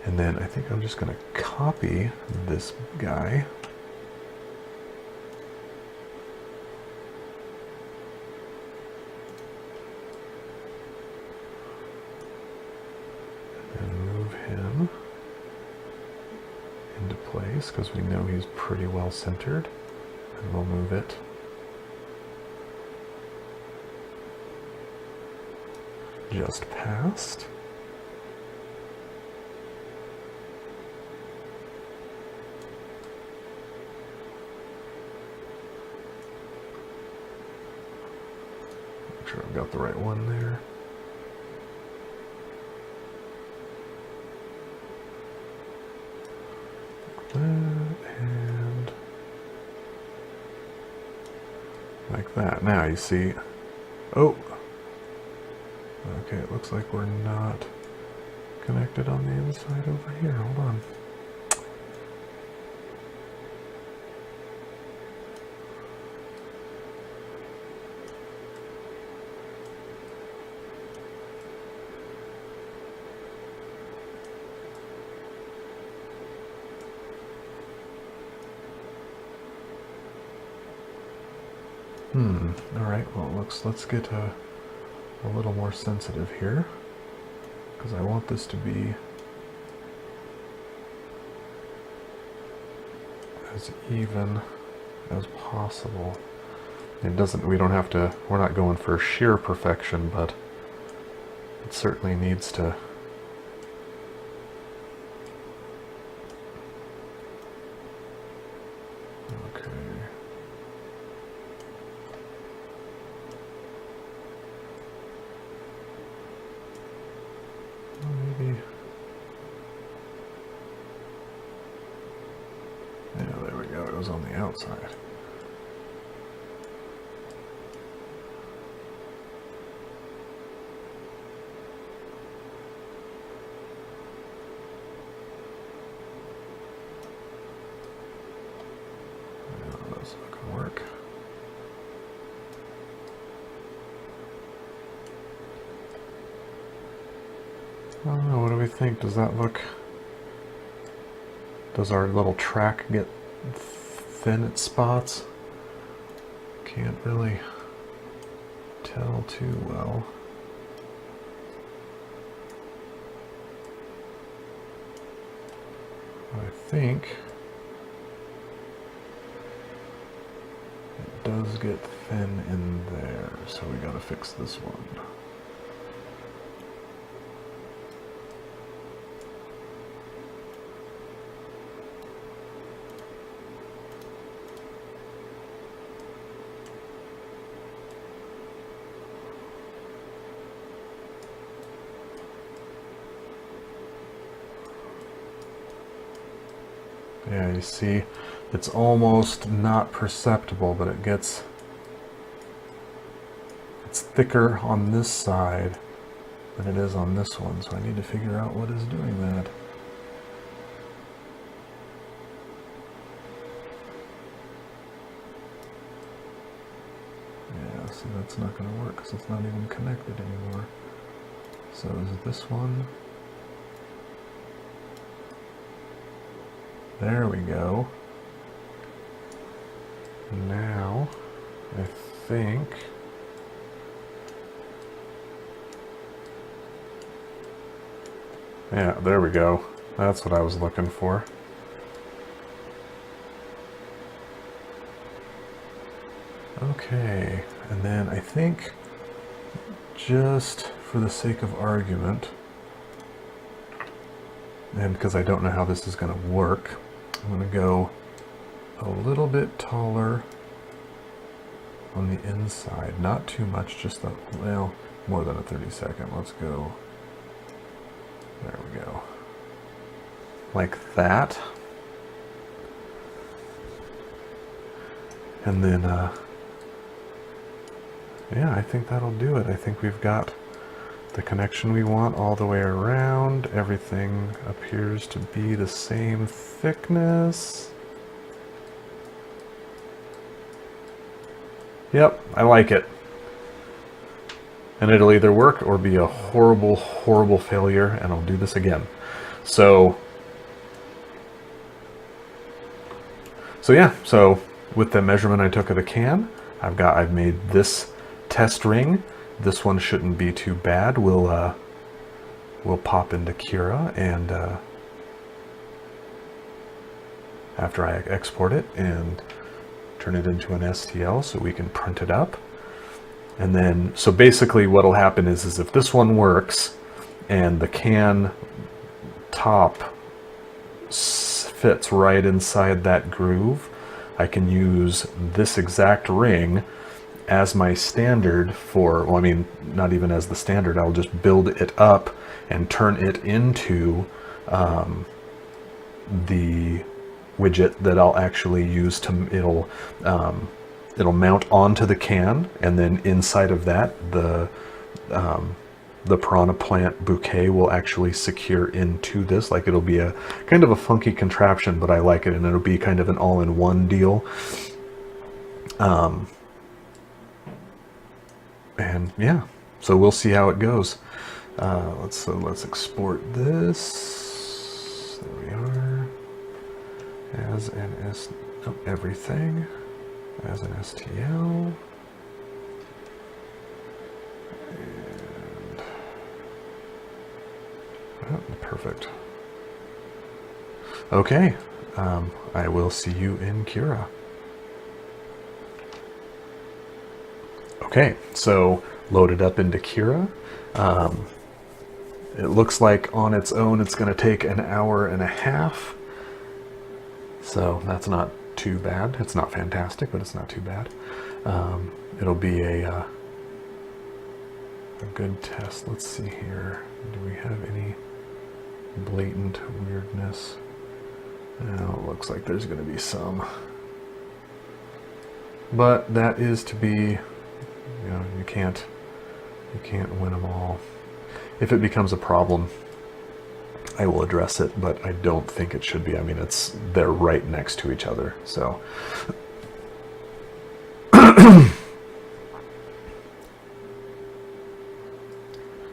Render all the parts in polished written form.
And then I think I'm just going to copy this guy. And move him into place because we know he's pretty well centered. And we'll move it just past. Make sure I've got the right one there. And like that. Now you see, oh, okay, it looks like we're not connected on the inside over here. Hold on. All right, well, let's get a little more sensitive here, because I want this to be as even as possible. It doesn't, we don't have to, we're not going for sheer perfection, but it certainly needs to on the outside. No, that's not going to work. I don't know, what do we think? Does that look... Does our little track get thin at spots? Can't really tell too well. I think it does get thin in there, so we gotta fix this one. Yeah, you see, it's almost not perceptible, but it gets, it's thicker on this side than it is on this one, so I need to figure out what is doing that. Yeah, see, that's not going to work because it's not even connected anymore. So is it this one? There we go. Now, I think... Yeah, there we go. That's what I was looking for. Okay, and then I think, just for the sake of argument, and because I don't know how this is going to work, I'm going to go a little bit taller on the inside. Not too much, just a, well, more than a 32nd. Let's go, there we go. Like that. And then, yeah, I think that'll do it. I think we've got the connection we want all the way around. Everything appears to be the same thickness. Yep, I like it. And it'll either work or be a horrible, horrible failure, and I'll do this again. So yeah, so with the measurement I took of the can, I've made this test ring. This one shouldn't be too bad. We'll pop into Cura and after I export it and turn it into an STL so we can print it up. And then, so basically what'll happen is if this one works and the can top fits right inside that groove, I can use this exact ring as my standard for, well, I mean, not even as the standard, I'll just build it up and turn it into the widget that I'll actually use to, it'll mount onto the can, and then inside of that, the Piranha Plant bouquet will actually secure into this. Like, it'll be a kind of a funky contraption, but I like it, and it'll be kind of an all-in-one deal. And yeah, so we'll see how it goes. Let's export this. There we are. As an everything as an STL. And perfect. Okay, I will see you in Cura. Okay, so loaded up into Cura. It looks like on its own it's going to take an hour and a half. So that's not too bad. It's not fantastic, but it's not too bad. It'll be a good test. Let's see here. Do we have any blatant weirdness? No, it looks like there's going to be some. But that is to be, you know, you can't win them all. If it becomes a problem, I will address it, but I don't think it should be. I mean, they're right next to each other, so.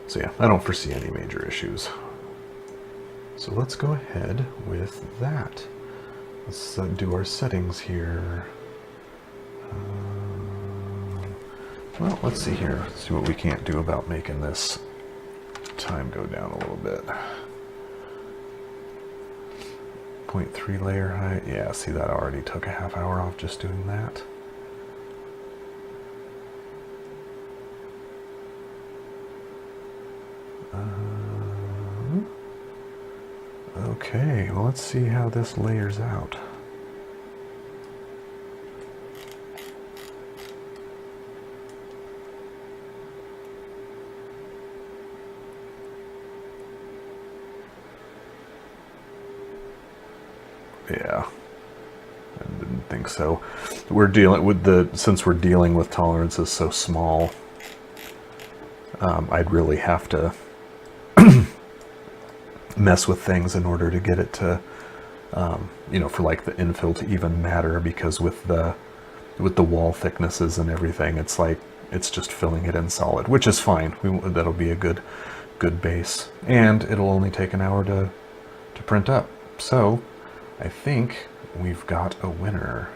So yeah, I don't foresee any major issues. So let's go ahead with that. Let's do our settings here. Well, let's see here. Let's see what we can't do about making this time go down a little bit. 0.3 layer height. Yeah, see, that already took a half hour off just doing that. Okay, well, let's see how this layers out. Yeah, I didn't think so. We're dealing with since we're dealing with tolerances so small, I'd really have to mess with things in order to get it to, you know, for like the infill to even matter, because with the wall thicknesses and everything, it's like, it's just filling it in solid, which is fine. That'll be a good base, and it'll only take an hour to print up. So I think we've got a winner.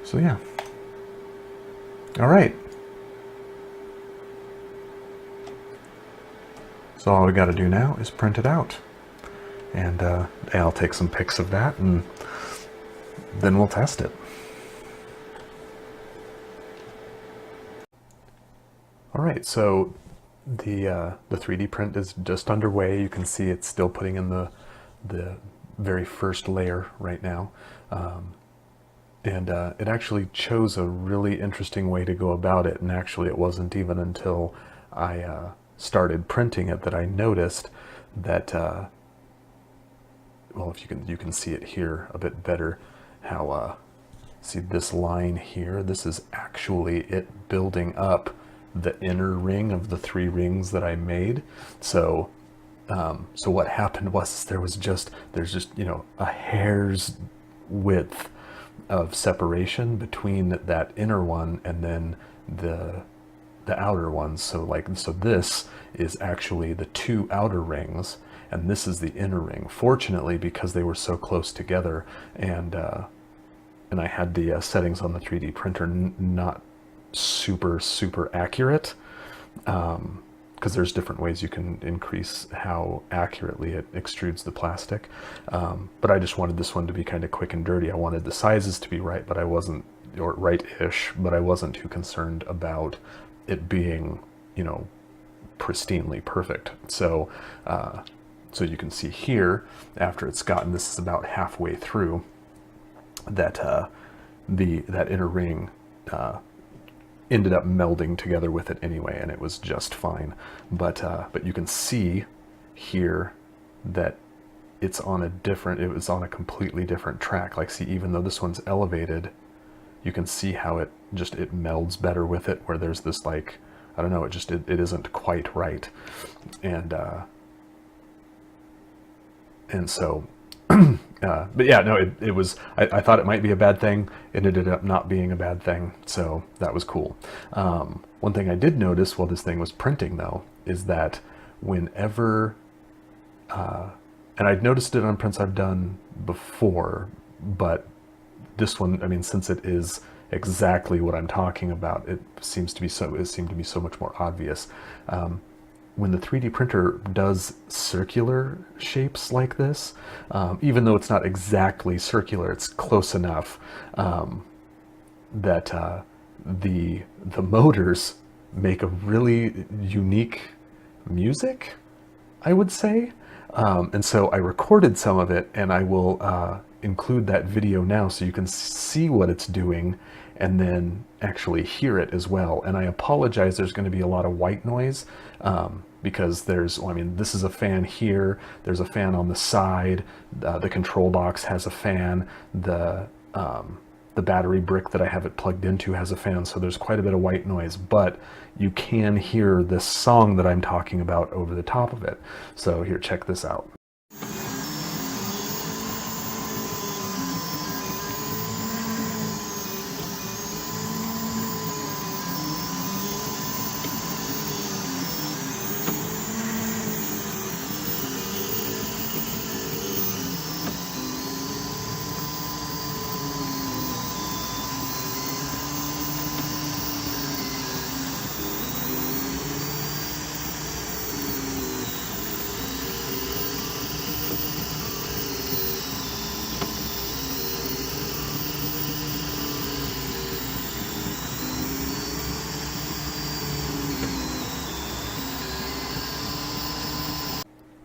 So yeah. All right. So all we got to do now is print it out. And I'll take some pics of that, and then we'll test it. All right, so the 3D print is just underway. You can see it's still putting in the very first layer right now. And it actually chose a really interesting way to go about it. And actually it wasn't even until I started printing it that I noticed that, well, if you can see it here a bit better, how, see this line here, this is actually it building up the inner ring of the 3 rings that I made. So So what happened was there's just, you know, a hair's width of separation between that inner one and then the outer ones. So this is actually the two outer rings, and this is the inner ring. Fortunately, because they were so close together, and I had the settings on the 3D printer not super accurate, because there's different ways you can increase how accurately it extrudes the plastic. But I just wanted this one to be kind of quick and dirty. I wanted the sizes to be right, but I wasn't, or right-ish, but I wasn't too concerned about it being, you know, pristinely perfect. So, so you can see here, after it's gotten, this is about halfway through, that that inner ring ended up melding together with it anyway, and it was just fine. But you can see here that it was on a completely different track. Like, see, even though this one's elevated, you can see how it melds better with it, where there's this, like, I don't know, it isn't quite right. And so, but yeah, no, it was, I thought it might be a bad thing. It ended up not being a bad thing, so that was cool. One thing I did notice while this thing was printing, though, is that whenever, and I'd noticed it on prints I've done before, but this one, I mean, since it is exactly what I'm talking about, it seemed to be so much more obvious. When the 3D printer does circular shapes like this, even though it's not exactly circular, it's close enough that the motors make a really unique music, I would say. And so I recorded some of it, and I will include that video now so you can see what it's doing and then actually hear it as well. And I apologize, there's going to be a lot of white noise, because this is a fan here, there's a fan on the side, the control box has a fan, the battery brick that I have it plugged into has a fan, so there's quite a bit of white noise, but you can hear this song that I'm talking about over the top of it. So here, check this out.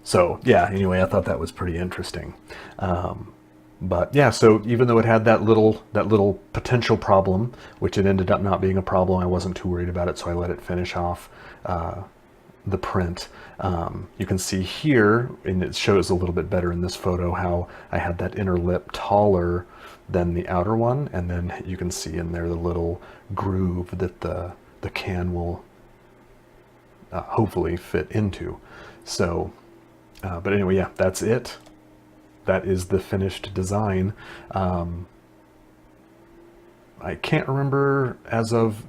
So yeah, anyway, I thought that was pretty interesting. But yeah, so even though it had that little potential problem, which it ended up not being a problem, I wasn't too worried about it, so I let it finish off the print. You can see here, and it shows a little bit better in this photo, how I had that inner lip taller than the outer one, and then you can see in there the little groove that the can will hopefully fit into. So, but anyway, yeah, that's it. That is the finished design. I can't remember as of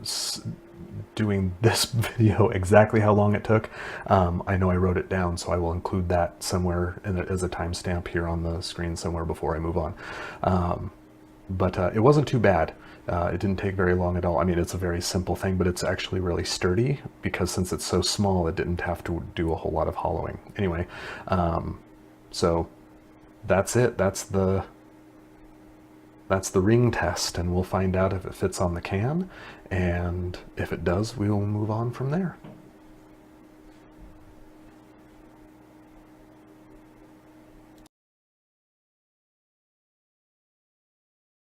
doing this video exactly how long it took. I know I wrote it down, so I will include that somewhere as a timestamp here on the screen somewhere before I move on. But it wasn't too bad. It didn't take very long at all. I mean, it's a very simple thing, but it's actually really sturdy, because since it's so small, it didn't have to do a whole lot of hollowing. Anyway, so that's it. That's the ring test, and we'll find out if it fits on the can, and if it does, we will move on from there.